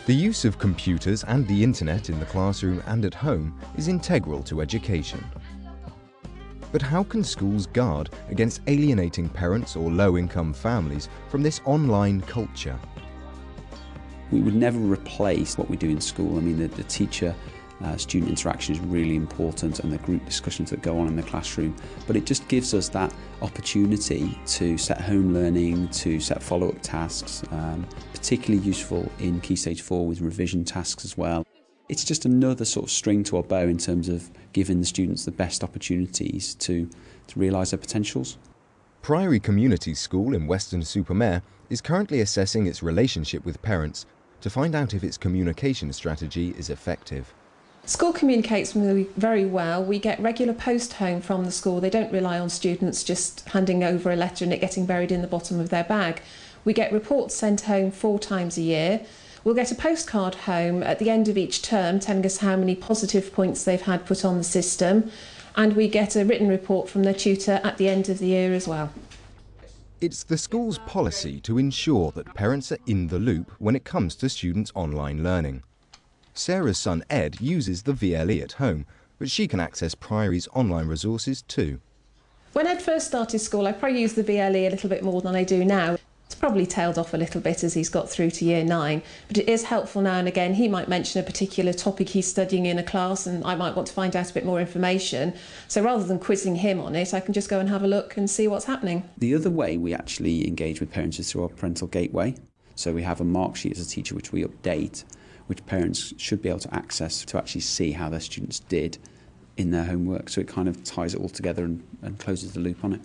The use of computers and the internet in the classroom and at home is integral to education. But how can schools guard against alienating parents or low-income families from this online culture? We would never replace what we do in school. I mean, the teacher-student interaction is really important, and the group discussions that go on in the classroom. But it just gives us that opportunity to set home learning, to set follow-up tasks, particularly useful in Key Stage 4 with revision tasks as well. It's just another sort of string to our bow in terms of giving the students the best opportunities to realise their potentials. Priory Community School in Weston-super-Mare is currently assessing its relationship with parents to find out if its communication strategy is effective. School communicates very well. We get regular post home from the school. They don't rely on students just handing over a letter and it getting buried in the bottom of their bag. We get reports sent home 4 times a year. We'll get a postcard home at the end of each term telling us how many positive points they've had put on the system, and we get a written report from their tutor at the end of the year as well. It's the school's policy to ensure that parents are in the loop when it comes to students' online learning. Sarah's son Ed uses the VLE at home, but she can access Priory's online resources too. When Ed first started school, I probably used the VLE a little bit more than I do now. It's probably tailed off a little bit as he's got through to year 9, but it is helpful now and again. He might mention a particular topic he's studying in a class and I might want to find out a bit more information. So rather than quizzing him on it, I can just go and have a look and see what's happening. The other way we actually engage with parents is through our Parental Gateway. So we have a mark sheet as a teacher which we update, which parents should be able to access to actually see how their students did in their homework. So it kind of ties it all together and closes the loop on it.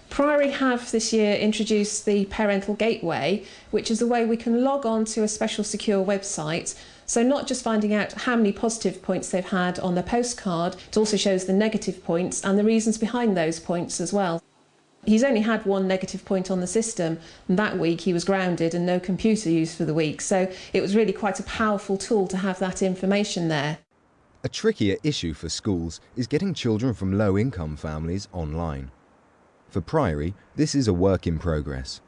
Priory have this year introduced the Parental Gateway, which is a way we can log on to a special secure website. So not just finding out how many positive points they've had on their postcard, it also shows the negative points and the reasons behind those points as well. He's only had 1 negative point on the system, and that week he was grounded and no computer use for the week. So it was really quite a powerful tool to have that information there. A trickier issue for schools is getting children from low-income families online. For Priory, this is a work in progress.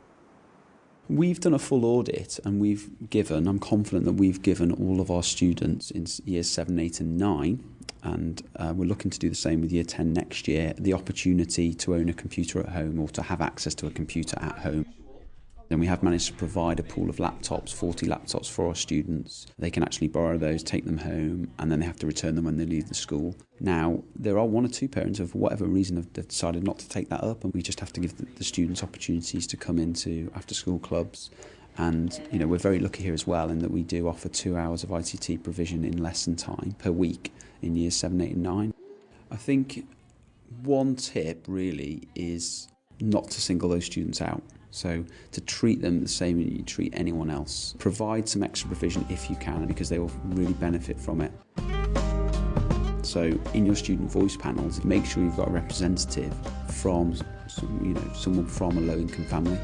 We've done a full audit and I'm confident that we've given all of our students in years 7, 8 and 9, and we're looking to do the same with year 10 next year, the opportunity to own a computer at home or to have access to a computer at home. Then we have managed to provide a pool of laptops, 40 laptops for our students. They can actually borrow those, take them home, and then they have to return them when they leave the school. Now, there are 1 or 2 parents who, for whatever reason, have decided not to take that up, and we just have to give the students opportunities to come into after-school clubs. And, you know, we're very lucky here as well in that we do offer 2 hours of ICT provision in lesson time per week in years 7, 8 and 9. I think one tip really is not to single those students out. So to treat them the same as you treat anyone else. Provide some extra provision if you can, because they will really benefit from it. So in your student voice panels, make sure you've got a representative from someone from a low-income family.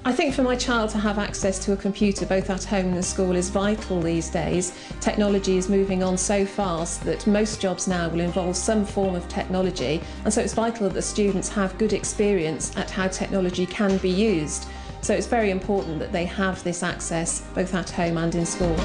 I think for my child to have access to a computer both at home and at school is vital these days. Technology is moving on so fast that most jobs now will involve some form of technology, and so it's vital that the students have good experience at how technology can be used. So it's very important that they have this access both at home and in school.